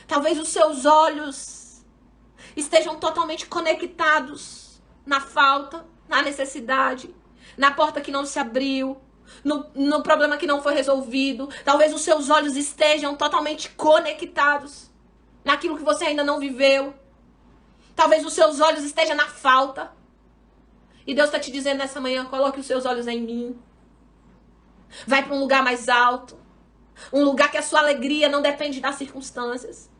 Talvez os seus olhos estejam totalmente conectados na falta, na necessidade, na porta que não se abriu, no problema que não foi resolvido. Talvez os seus olhos estejam totalmente conectados naquilo que você ainda não viveu. Talvez os seus olhos estejam na falta. E Deus está te dizendo nessa manhã, coloque os seus olhos em mim. Vai para um lugar mais alto. Um lugar que a sua alegria não depende das circunstâncias.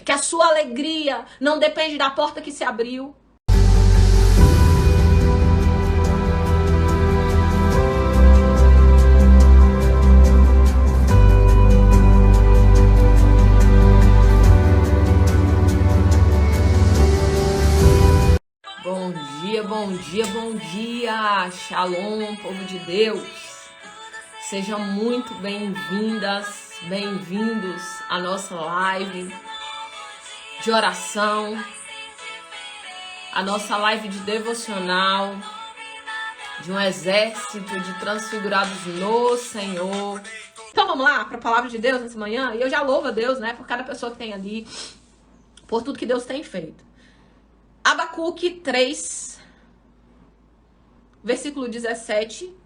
Que a sua alegria não depende da porta que se abriu. Bom dia, bom dia, bom dia. Shalom, povo de Deus. Sejam muito bem-vindas, bem-vindos à nossa live de oração, a nossa live de devocional, de um exército de transfigurados no Senhor. Então vamos lá para a palavra de Deus nessa manhã. E eu já louvo a Deus, né, por cada pessoa que tem ali, por tudo que Deus tem feito. Abacuque 3, versículo 17.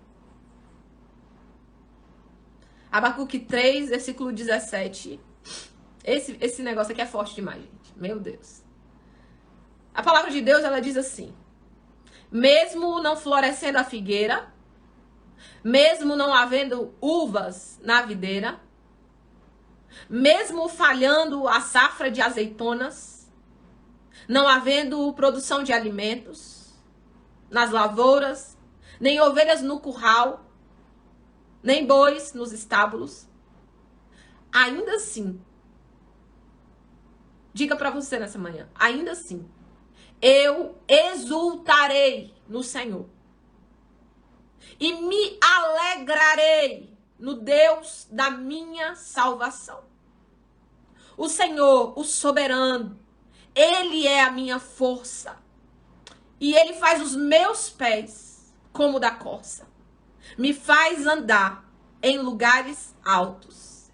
Abacuque 3, versículo 17. Esse negócio aqui é forte demais, gente. Meu Deus. A palavra de Deus, ela diz assim: mesmo não florescendo a figueira, mesmo não havendo uvas na videira, mesmo falhando a safra de azeitonas, não havendo produção de alimentos nas lavouras, nem ovelhas no curral, nem bois nos estábulos, ainda assim, diga para você nessa manhã, ainda assim, eu exultarei no Senhor e me alegrarei no Deus da minha salvação. O Senhor, o soberano, Ele é a minha força e Ele faz os meus pés como da corça. Me faz andar em lugares altos.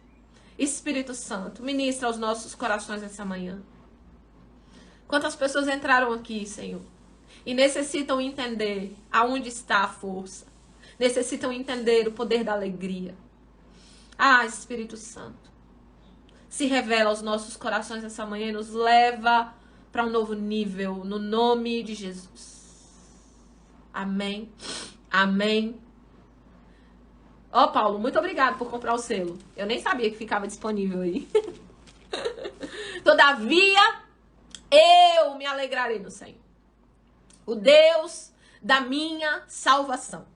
Espírito Santo, ministra aos nossos corações essa manhã. Quantas pessoas entraram aqui, Senhor, e necessitam entender aonde está a força. Necessitam entender o poder da alegria. Ah, Espírito Santo, se revela aos nossos corações essa manhã e nos leva para um novo nível, no nome de Jesus. Amém. Amém. Ó, Paulo, muito obrigado por comprar o selo. Eu nem sabia que ficava disponível aí. Todavia, eu me alegrarei no Senhor, o Deus da minha salvação.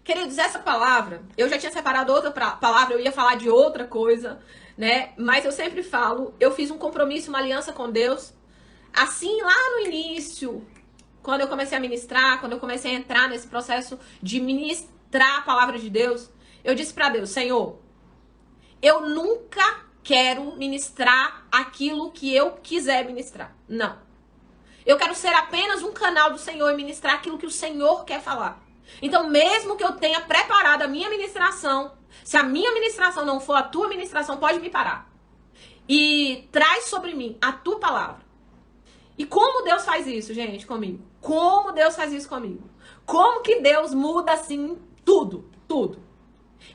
Queridos, essa palavra, eu já tinha separado outra palavra, eu ia falar de outra coisa, né? Mas eu sempre falo, eu fiz um compromisso, uma aliança com Deus, assim lá no início, quando eu comecei a ministrar, quando eu comecei a entrar nesse processo de ministrar a palavra de Deus, eu disse para Deus: Senhor, eu nunca quero ministrar aquilo que eu quiser ministrar. Não. Eu quero ser apenas um canal do Senhor e ministrar aquilo que o Senhor quer falar. Então, mesmo que eu tenha preparado a minha ministração, se a minha ministração não for a tua ministração, pode me parar. E traz sobre mim a tua palavra. E como Deus faz isso, gente, comigo? Como Deus faz isso comigo? Como que Deus muda, assim, tudo, tudo.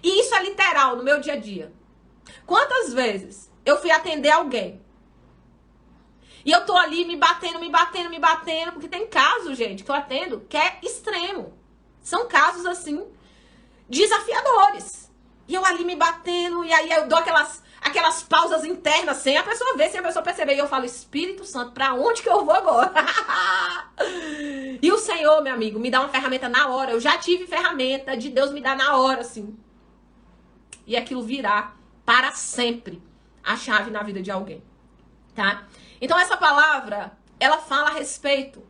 E isso é literal no meu dia a dia. Quantas vezes eu fui atender alguém e eu tô ali me batendo, porque tem casos, gente, que eu atendo que é extremo. São casos, assim, desafiadores. E eu ali me batendo, e aí eu dou aquelas pausas internas, sem a pessoa ver, sem a pessoa perceber. E eu falo: Espírito Santo, pra onde que eu vou agora? E o Senhor, meu amigo, me dá uma ferramenta na hora. Eu já tive ferramenta de Deus me dar na hora, assim. E aquilo virar para sempre a chave na vida de alguém, tá? Então essa palavra, ela fala a respeito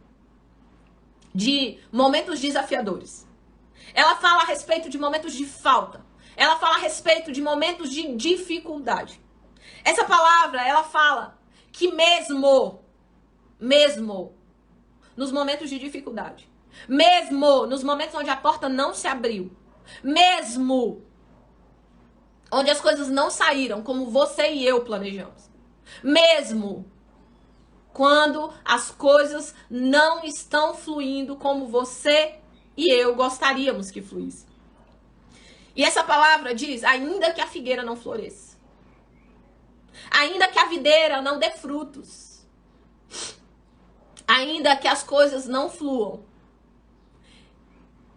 de momentos desafiadores. Ela fala a respeito de momentos de falta. Ela fala a respeito de momentos de dificuldade. Essa palavra, ela fala que mesmo nos momentos de dificuldade, mesmo nos momentos onde a porta não se abriu, mesmo onde as coisas não saíram como você e eu planejamos. Mesmo quando as coisas não estão fluindo como você e eu gostaríamos que fluísse. E essa palavra diz, ainda que a figueira não floresça, ainda que a videira não dê frutos, ainda que as coisas não fluam.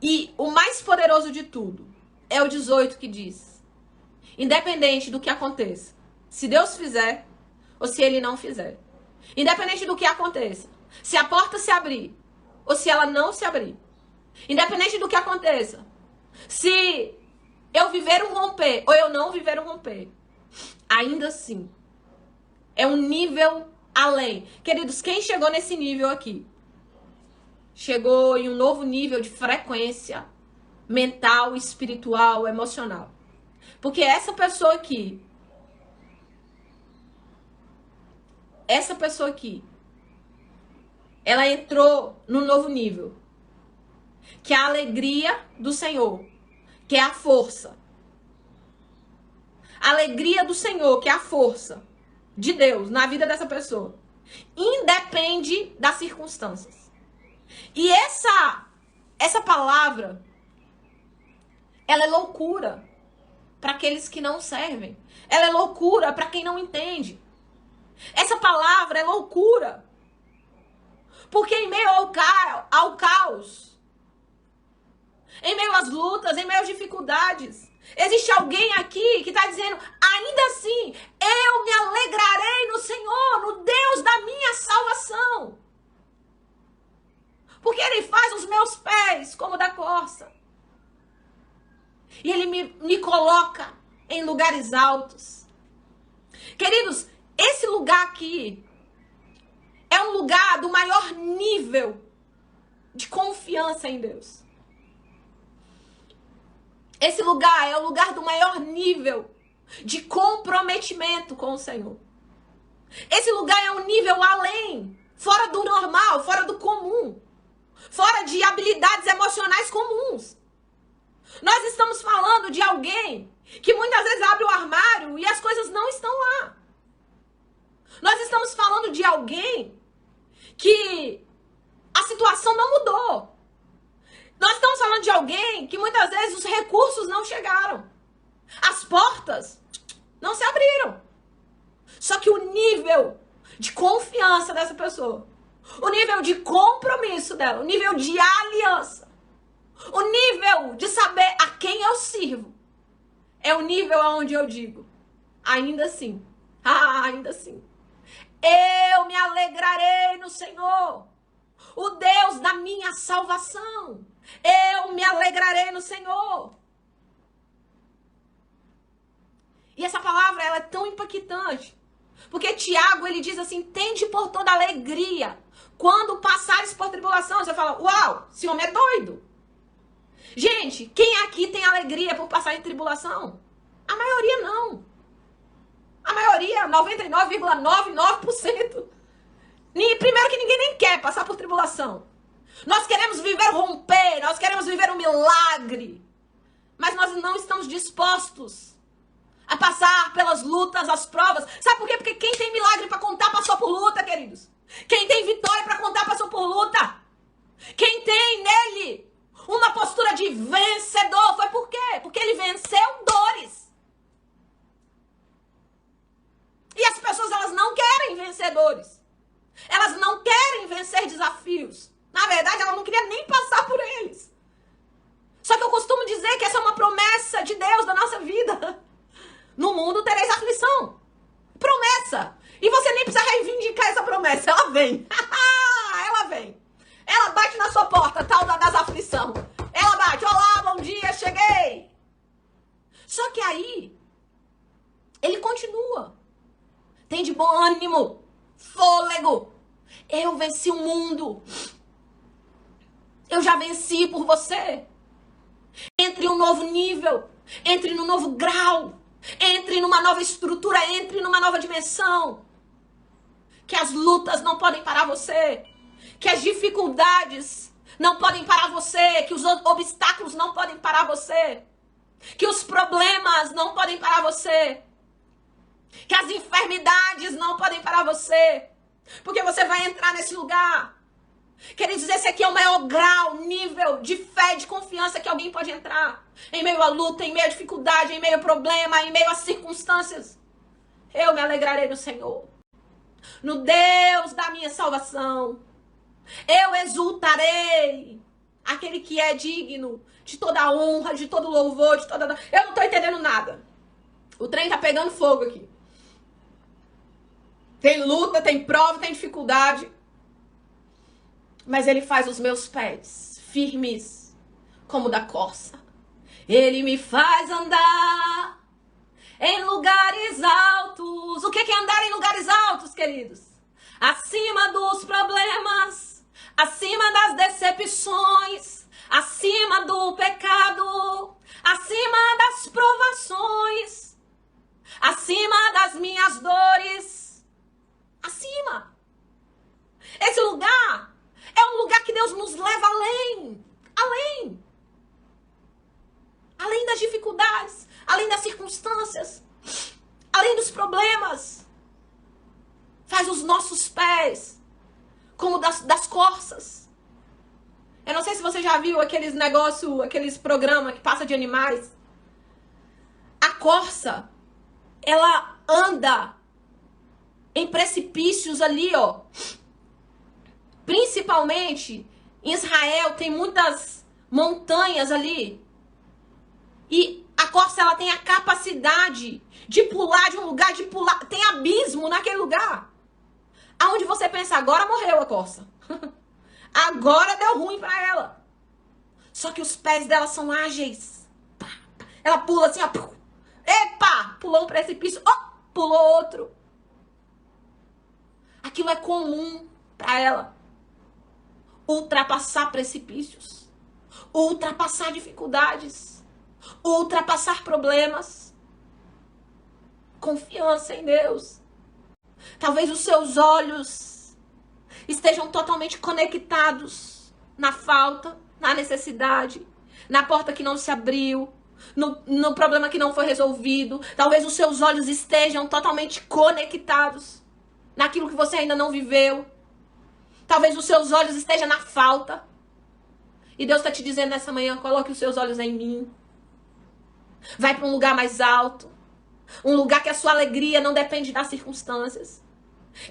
E o mais poderoso de tudo é o 18 que diz, independente do que aconteça, se Deus fizer ou se Ele não fizer, independente do que aconteça, se a porta se abrir ou se ela não se abrir, independente do que aconteça, se eu viver um romper ou eu não viver um romper, ainda assim, é um nível além. Queridos, quem chegou nesse nível aqui, chegou em um novo nível de frequência mental, espiritual, emocional. Porque essa pessoa aqui, ela entrou no novo nível, que é a alegria do Senhor, que é a força. A alegria do Senhor, que é a força de Deus na vida dessa pessoa, independe das circunstâncias. E essa palavra, ela é loucura para aqueles que não servem. Ela é loucura para quem não entende. Essa palavra é loucura. Porque em meio ao caos, em meio às lutas, em meio às dificuldades, existe alguém aqui que está dizendo, ainda assim, eu me alegrarei no Senhor, no Deus da minha salvação. Porque Ele faz os meus pés como da corça. E Ele me coloca em lugares altos. Queridos, esse lugar aqui é um lugar do maior nível de confiança em Deus. Esse lugar é o lugar do maior nível de comprometimento com o Senhor. Esse lugar é um nível além, fora do normal, fora do comum, fora de habilidades emocionais comuns. Nós estamos falando de alguém que muitas vezes abre o armário e as coisas não estão lá. Nós estamos falando de alguém que a situação não mudou. Nós estamos falando de alguém que muitas vezes os recursos não chegaram. As portas não se abriram. Só que o nível de confiança dessa pessoa, o nível de compromisso dela, o nível de aliança, o nível de saber a quem eu sirvo, é o nível onde eu digo, ainda assim, ainda assim, eu me alegrarei no Senhor, o Deus da minha salvação. Eu me alegrarei no Senhor. E essa palavra, ela é tão impactante. Porque Tiago, ele diz assim, tende por toda alegria. Quando passares por tribulação, você fala, uau, esse homem é doido. Gente, quem aqui tem alegria por passar em tribulação? A maioria não. A maioria, 99,99%. Primeiro que ninguém nem quer passar por tribulação. Nós queremos viver romper, nós queremos viver um milagre. Mas nós não estamos dispostos a passar pelas lutas, as provas. Sabe por quê? Porque quem tem milagre para contar passou por luta, queridos. Quem tem vitória para contar passou por luta. Quem tem nele uma postura de vencedor foi por quê? Porque ele venceu dores. E as pessoas, elas não querem vencedores. Elas não querem vencer desafios. Na verdade, ela não queria nem passar por eles. Só que eu costumo dizer que essa é uma promessa de Deus da nossa vida. No mundo tereis aflição. Promessa. E você nem precisa reivindicar essa promessa. Ela vem. Ela vem. Ela bate na sua porta, tal das aflição. Ela bate. Olá, bom dia, cheguei. Só que aí, ele continua. Tem de bom ânimo. Fôlego. Eu venci o mundo. Eu já venci por você. Entre em um novo nível. Entre num novo grau. Entre numa nova estrutura. Entre numa nova dimensão. Que as lutas não podem parar você. Que as dificuldades não podem parar você. Que os obstáculos não podem parar você. Que os problemas não podem parar você. Que as enfermidades não podem parar você. Porque você vai entrar nesse lugar. Queridos, esse aqui é o maior grau, nível de fé, de confiança que alguém pode entrar. Em meio à luta, em meio à dificuldade, em meio ao problema, em meio às circunstâncias. Eu me alegrarei no Senhor. No Deus da minha salvação. Eu exultarei. Aquele que é digno de toda a honra, de todo louvor, de toda... Eu não tô entendendo nada. O trem tá pegando fogo aqui. Tem luta, tem prova, tem dificuldade. Mas ele faz os meus pés firmes como da corça. Ele me faz andar em lugares altos. O que é andar em lugares altos, queridos? Acima dos problemas, acima das decepções, acima do pecado, acima das provações, acima das minhas dores, acima. Esse lugar é um lugar que Deus nos leva além, além das dificuldades, além das circunstâncias, além dos problemas. Faz os nossos pés como das corças. Eu não sei se você já viu aqueles negócios, aqueles programas que passa de animais. A corça, ela anda em precipícios ali, ó. Principalmente em Israel, tem muitas montanhas ali. E a corça, ela tem a capacidade de pular de um lugar, de pular. Tem abismo naquele lugar. Aonde você pensa, agora morreu a corça. Agora deu ruim pra ela. Só que os pés dela são ágeis. Ela pula assim, ó. Epa! Pulou um precipício. Oh, pulou outro. Aquilo é comum pra ela. Ultrapassar precipícios. Ultrapassar dificuldades. Ultrapassar problemas. Confiança em Deus. Talvez os seus olhos estejam totalmente conectados na falta, na necessidade, na porta que não se abriu, no problema que não foi resolvido. Talvez os seus olhos estejam totalmente conectados naquilo que você ainda não viveu. Talvez os seus olhos estejam na falta. E Deus está te dizendo nessa manhã, coloque os seus olhos em mim. Vai para um lugar mais alto. Um lugar que a sua alegria não depende das circunstâncias.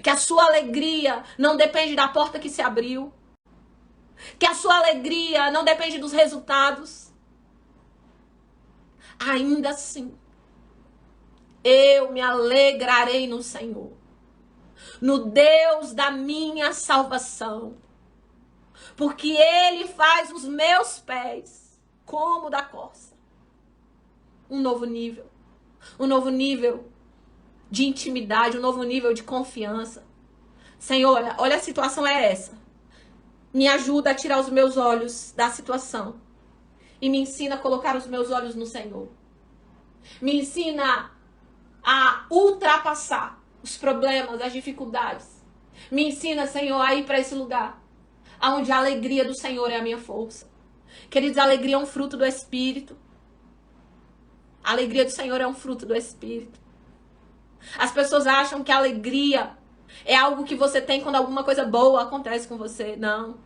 Que a sua alegria não depende da porta que se abriu. Que a sua alegria não depende dos resultados. Ainda assim, eu me alegrarei no Senhor. No Deus da minha salvação. Porque Ele faz os meus pés como da corça. Um novo nível. Um novo nível de intimidade, um novo nível de confiança. Senhor, olha a situação é essa. Me ajuda a tirar os meus olhos da situação. E me ensina a colocar os meus olhos no Senhor. Me ensina a ultrapassar os problemas, as dificuldades. Me ensina, Senhor, a ir para esse lugar onde a alegria do Senhor é a minha força. Queridos, a alegria é um fruto do Espírito. A alegria do Senhor é um fruto do Espírito. As pessoas acham que a alegria é algo que você tem quando alguma coisa boa acontece com você. Não.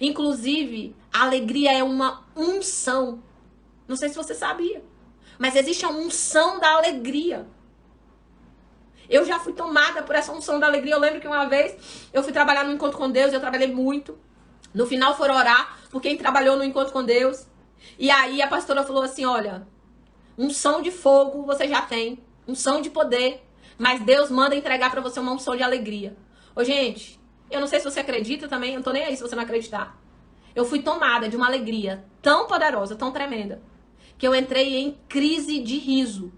Inclusive, a alegria é uma unção. Não sei se você sabia, mas existe a unção da alegria. Eu já fui tomada por essa unção da alegria. Eu lembro que uma vez eu fui trabalhar no Encontro com Deus, eu trabalhei muito. No final foram orar por quem trabalhou no Encontro com Deus. E aí a pastora falou assim, olha, unção de fogo você já tem, unção de poder, mas Deus manda entregar pra você uma unção de alegria. Ô, gente, eu não sei se você acredita também, eu não tô nem aí se você não acreditar. Eu fui tomada de uma alegria tão poderosa, tão tremenda, que eu entrei em crise de riso.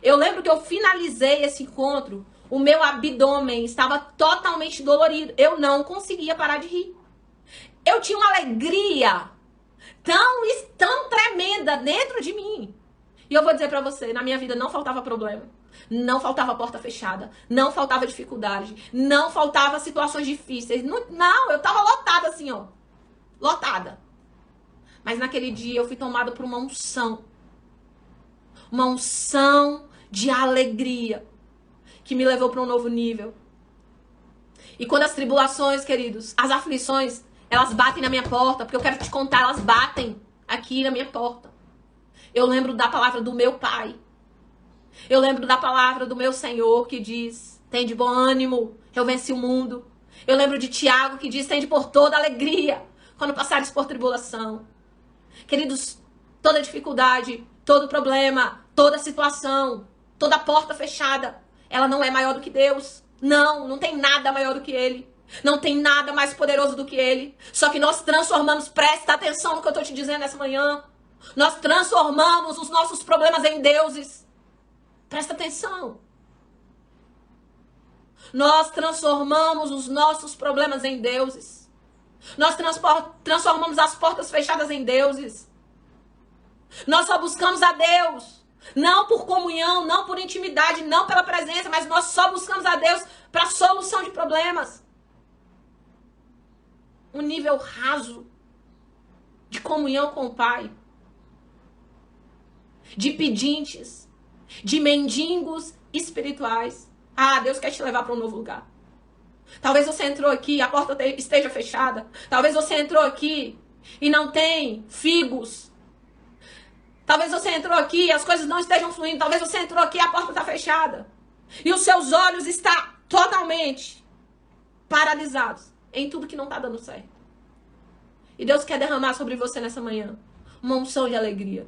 Eu lembro que eu finalizei esse encontro, o meu abdômen estava totalmente dolorido. Eu não conseguia parar de rir. Eu tinha uma alegria tão tremenda dentro de mim. E eu vou dizer pra você, na minha vida não faltava problema. Não faltava porta fechada. Não faltava dificuldade. Não faltava situações difíceis. Não, eu tava lotada assim, ó. Lotada. Mas naquele dia eu fui tomada por uma unção. Uma unção de alegria que me levou para um novo nível. E quando as tribulações, queridos, as aflições, elas batem na minha porta, porque eu quero te contar, elas batem aqui na minha porta. Eu lembro da palavra do meu Pai. Eu lembro da palavra do meu Senhor que diz: tem de bom ânimo, eu venci o mundo. Eu lembro de Tiago que diz: tem de por toda alegria quando passares por tribulação. Queridos, toda dificuldade, todo problema, toda situação, toda porta fechada, ela não é maior do que Deus. Não, não tem nada maior do que Ele. Não tem nada mais poderoso do que Ele. Só que nós transformamos, presta atenção no que eu estou te dizendo nessa manhã. Nós transformamos os nossos problemas em deuses. Presta atenção. Nós transformamos os nossos problemas em deuses. Nós transformamos as portas fechadas em deuses. Nós só buscamos a Deus. Não por comunhão, não por intimidade, não pela presença, mas nós só buscamos a Deus para solução de problemas. Um nível raso de comunhão com o Pai. De pedintes, de mendigos espirituais. Ah, Deus quer te levar para um novo lugar. Talvez você entrou aqui e a porta esteja fechada. Talvez você entrou aqui e não tem figos. Talvez você entrou aqui e as coisas não estejam fluindo. Talvez você entrou aqui e a porta está fechada. E os seus olhos estão totalmente paralisados em tudo que não está dando certo. E Deus quer derramar sobre você nessa manhã uma unção de alegria.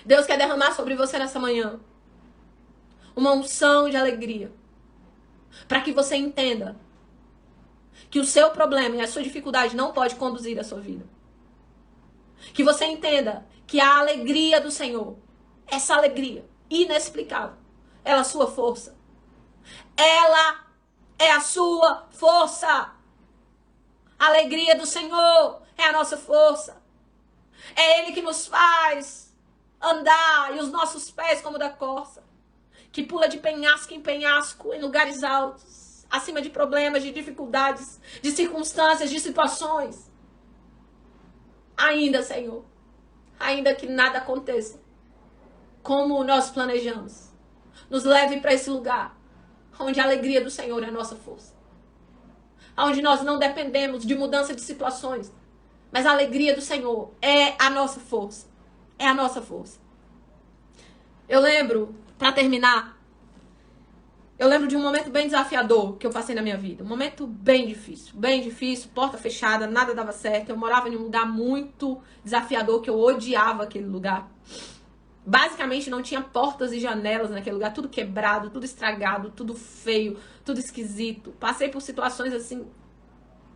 Deus quer derramar sobre você nessa manhã uma unção de alegria. Para que você entenda que o seu problema e a sua dificuldade não pode conduzir a sua vida. Que você entenda que a alegria do Senhor, essa alegria inexplicável, ela é a sua força. Ela é a sua força. A alegria do Senhor é a nossa força. É Ele que nos faz andar e os nossos pés como da corça, que pula de penhasco em penhasco em lugares altos, acima de problemas, de dificuldades, de circunstâncias, de situações. Ainda, Senhor, ainda que nada aconteça como nós planejamos, nos leve para esse lugar onde a alegria do Senhor é a nossa força. Onde nós não dependemos de mudança de situações, mas a alegria do Senhor é a nossa força. É a nossa força. Eu lembro, para terminar, eu lembro de um momento bem desafiador que eu passei na minha vida. Um momento bem difícil, porta fechada, nada dava certo. Eu morava em um lugar muito desafiador, que eu odiava aquele lugar. Basicamente não tinha portas e janelas naquele lugar, tudo quebrado, tudo estragado, tudo feio, tudo esquisito. Passei por situações assim,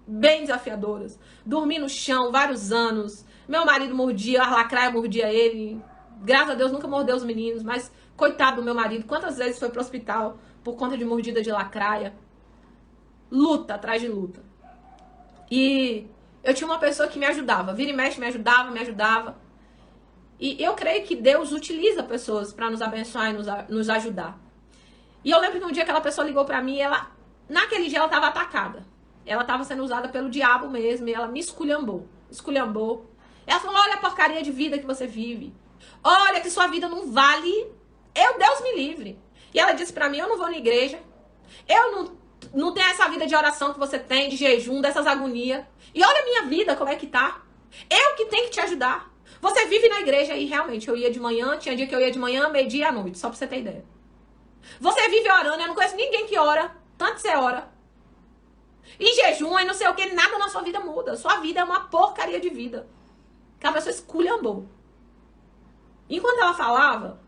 bem desafiadoras. Dormi no chão vários anos. Meu marido mordia, a lacraia mordia ele. Graças a Deus nunca mordeu os meninos, mas coitado do meu marido, quantas vezes foi pro hospital por conta de mordida de lacraia. Luta atrás de luta. E eu tinha uma pessoa que me ajudava, vira e mexe me ajudava. E eu creio que Deus utiliza pessoas para nos abençoar e nos ajudar. E eu lembro que um dia aquela pessoa ligou para mim e naquele dia ela estava atacada. Ela estava sendo usada pelo diabo mesmo e ela me esculhambou. Ela falou: olha a porcaria de vida que você vive. Olha que sua vida não vale. Deus me livre. E ela disse pra mim: eu não vou na igreja. Eu não tenho essa vida de oração que você tem, de jejum, dessas agonias. E olha a minha vida, como é que tá. Eu que tenho que te ajudar. Você vive na igreja. E realmente, eu ia de manhã. Tinha dia que eu ia de manhã, meio-dia e à noite. Só pra você ter ideia. Você vive orando. Eu não conheço ninguém que ora. Tanto você ora. E jejum, e não sei o que. Nada na sua vida muda. Sua vida é uma porcaria de vida. Que a pessoa esculhambou. Enquanto ela falava,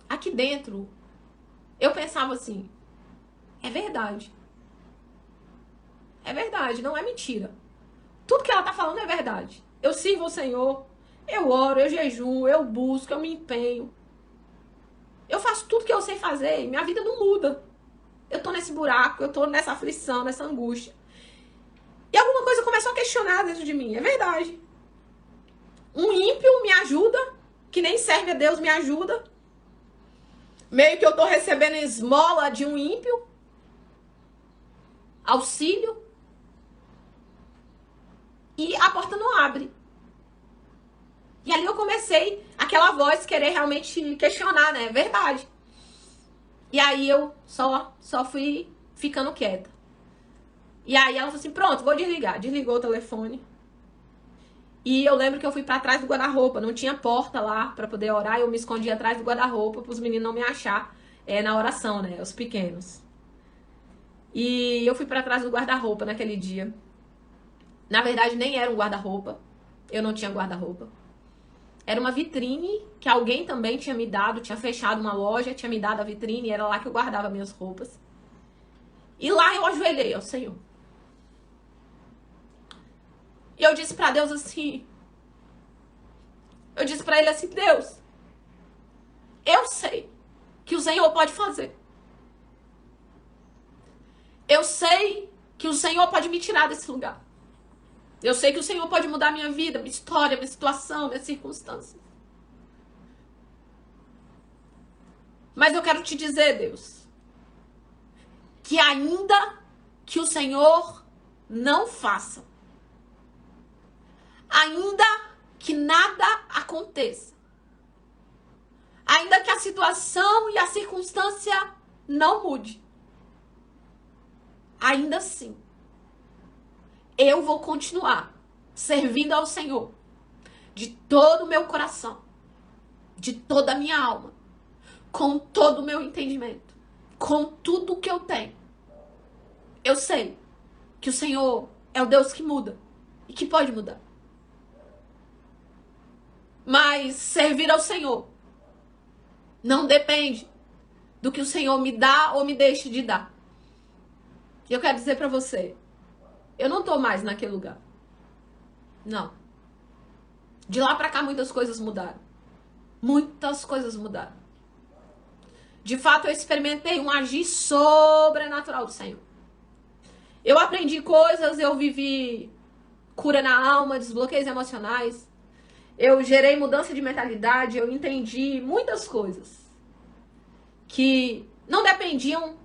aqui dentro, eu pensava assim: é verdade. É verdade, não é mentira. Tudo que ela tá falando é verdade. Eu sirvo ao Senhor, eu oro, eu jejuo, eu busco, eu me empenho. Eu faço tudo que eu sei fazer e minha vida não muda. Eu tô nesse buraco, eu tô nessa aflição, nessa angústia. E alguma coisa começou a questionar dentro de mim. É verdade. Um ímpio me ajuda, que nem serve a Deus me ajuda. Meio que eu tô recebendo esmola de um ímpio. Auxílio. e a porta não abre. E ali eu comecei aquela voz querer realmente questionar, né? É verdade. E aí eu só fui ficando quieta. E aí ela falou assim, pronto, vou desligar. Desligou o telefone. E eu lembro que eu fui pra trás do guarda-roupa. Não tinha porta lá pra poder orar. Eu me escondi atrás do guarda-roupa pros meninos não me achar na oração, né? Os pequenos. E eu fui pra trás do guarda-roupa naquele dia. Na verdade, nem era um guarda-roupa. Eu não tinha guarda-roupa. Era uma vitrine que alguém também tinha me dado. Tinha fechado uma loja, tinha me dado a vitrine. E era lá que eu guardava minhas roupas. E lá eu ajoelhei ao Senhor. E eu disse pra Deus assim... Eu disse pra ele assim, Deus, eu sei que o Senhor pode fazer. Eu sei que o Senhor pode me tirar desse lugar. Eu sei que o Senhor pode mudar minha vida, minha história, minha situação, minhas circunstâncias. Mas eu quero te dizer, Deus, que ainda que o Senhor não faça, ainda que nada aconteça, ainda que a situação e a circunstância não mude, ainda assim, eu vou continuar servindo ao Senhor de todo o meu coração, de toda a minha alma, com todo o meu entendimento, com tudo que eu tenho. Eu sei que o Senhor é o Deus que muda e que pode mudar. Mas servir ao Senhor não depende do que o Senhor me dá ou me deixe de dar. E eu quero dizer pra você, eu não tô mais naquele lugar. Não. De lá pra cá muitas coisas mudaram. Muitas coisas mudaram. De fato eu experimentei um agir sobrenatural do Senhor. Eu aprendi coisas, eu vivi cura na alma, desbloqueios emocionais. Eu gerei mudança de mentalidade, eu entendi muitas coisas que não dependiam,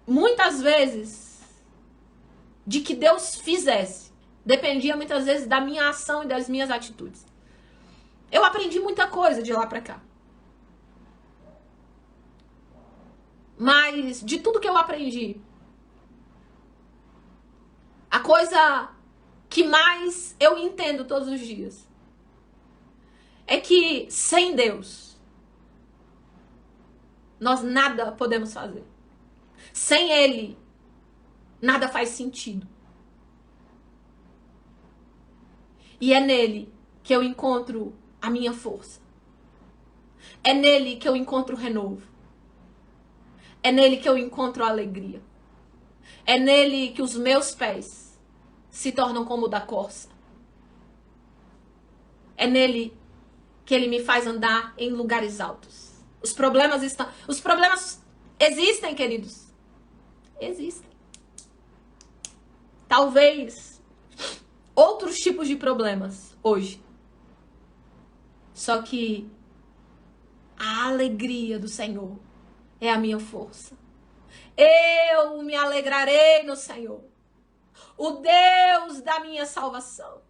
muitas vezes, de que Deus fizesse. Dependia muitas vezes da minha ação e das minhas atitudes. Eu aprendi muita coisa de lá pra cá. Mas de tudo que eu aprendi, a coisa que mais eu entendo todos os dias é que sem Deus nós nada podemos fazer. Sem Ele nada faz sentido. E é nele que eu encontro a minha força. É nele que eu encontro o renovo. É nele que eu encontro a alegria. É nele que os meus pés se tornam como o da corça. É nele que ele me faz andar em lugares altos. Os problemas existem, queridos. Existem. Talvez outros tipos de problemas hoje. Só que a alegria do Senhor é a minha força. Eu me alegrarei no Senhor. O Deus da minha salvação.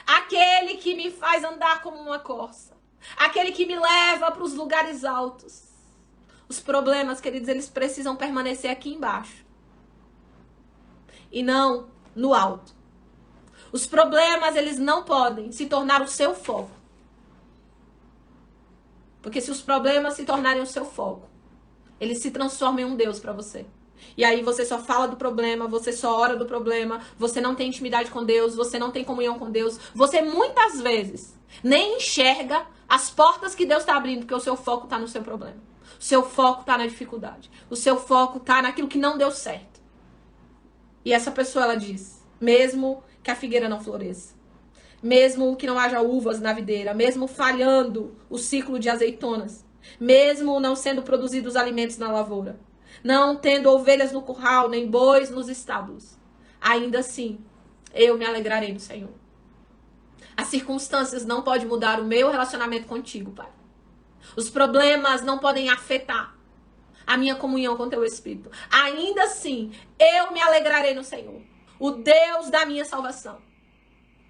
Aquele que me faz andar como uma corça. Aquele que me leva para os lugares altos. Os problemas, queridos, eles precisam permanecer aqui embaixo. E não no alto. Os problemas, eles não podem se tornar o seu foco. Porque se os problemas se tornarem o seu foco, eles se transformam em um Deus para você. E aí você só fala do problema, você só ora do problema, você não tem intimidade com Deus, você não tem comunhão com Deus. Você muitas vezes nem enxerga as portas que Deus está abrindo, porque o seu foco está no seu problema. O seu foco está na dificuldade. O seu foco está naquilo que não deu certo. E essa pessoa, ela diz, mesmo que a figueira não floresça, mesmo que não haja uvas na videira, mesmo falhando o ciclo de azeitonas, mesmo não sendo produzidos alimentos na lavoura, não tendo ovelhas no curral, nem bois nos estábulos, ainda assim, eu me alegrarei no Senhor. As circunstâncias não podem mudar o meu relacionamento contigo, Pai. Os problemas não podem afetar a minha comunhão com teu Espírito. Ainda assim, eu me alegrarei no Senhor. O Deus da minha salvação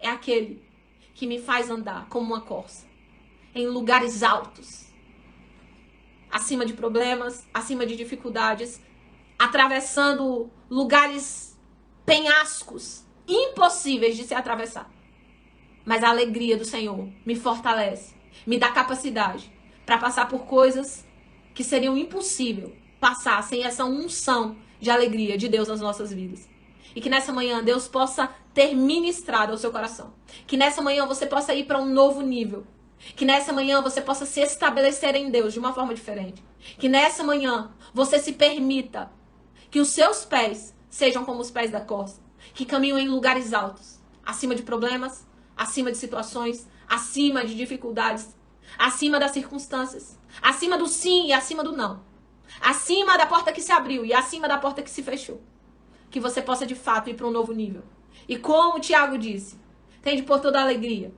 é aquele que me faz andar como uma corça, em lugares altos, acima de problemas, acima de dificuldades, atravessando lugares penhascos, impossíveis de se atravessar. Mas a alegria do Senhor me fortalece, me dá capacidade para passar por coisas que seriam impossíveis passar sem essa unção de alegria de Deus nas nossas vidas. E que nessa manhã Deus possa ter ministrado ao seu coração. Que nessa manhã você possa ir para um novo nível. Que nessa manhã você possa se estabelecer em Deus de uma forma diferente. Que nessa manhã você se permita que os seus pés sejam como os pés da corça, que caminham em lugares altos, acima de problemas, acima de situações, acima de dificuldades, acima das circunstâncias, acima do sim e acima do não, acima da porta que se abriu e acima da porta que se fechou. Que você possa de fato ir para um novo nível. E como o Tiago disse, tende por toda alegria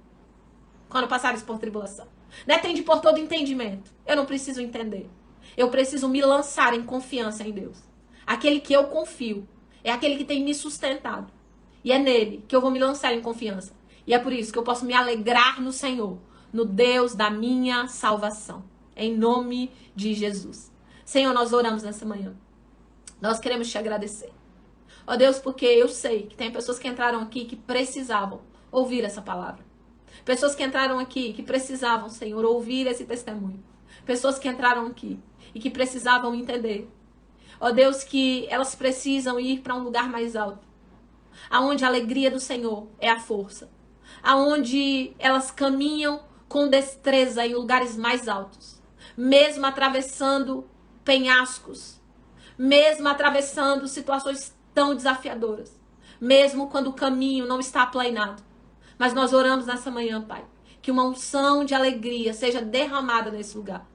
quando passares por tribulação. Não é tende por todo entendimento. Eu não preciso entender. Eu preciso me lançar em confiança em Deus. Aquele que eu confio é aquele que tem me sustentado. E é nele que eu vou me lançar em confiança. E é por isso que eu posso me alegrar no Senhor, no Deus da minha salvação. Em nome de Jesus. Senhor, nós oramos nessa manhã. Nós queremos te agradecer. Ó Deus, porque eu sei que tem pessoas que entraram aqui que precisavam ouvir essa palavra. Pessoas que entraram aqui que precisavam, Senhor, ouvir esse testemunho. Pessoas que entraram aqui e que precisavam entender. Ó Deus, que elas precisam ir para um lugar mais alto. Aonde a alegria do Senhor é a força. Aonde elas caminham com destreza em lugares mais altos. Mesmo atravessando penhascos. Mesmo atravessando situações tão desafiadoras. Mesmo quando o caminho não está aplainado. Mas nós oramos nessa manhã, Pai, que uma unção de alegria seja derramada nesse lugar.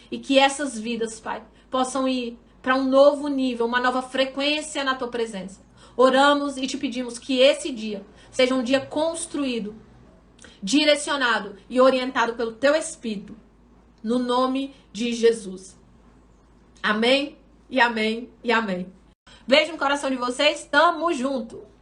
E que essas vidas, Pai, possam ir para um novo nível, uma nova frequência na Tua presença. Oramos e te pedimos que esse dia seja um dia construído, direcionado e orientado pelo Teu Espírito. No nome de Jesus. Amém e amém e amém. Beijo no coração de vocês. Tamo junto.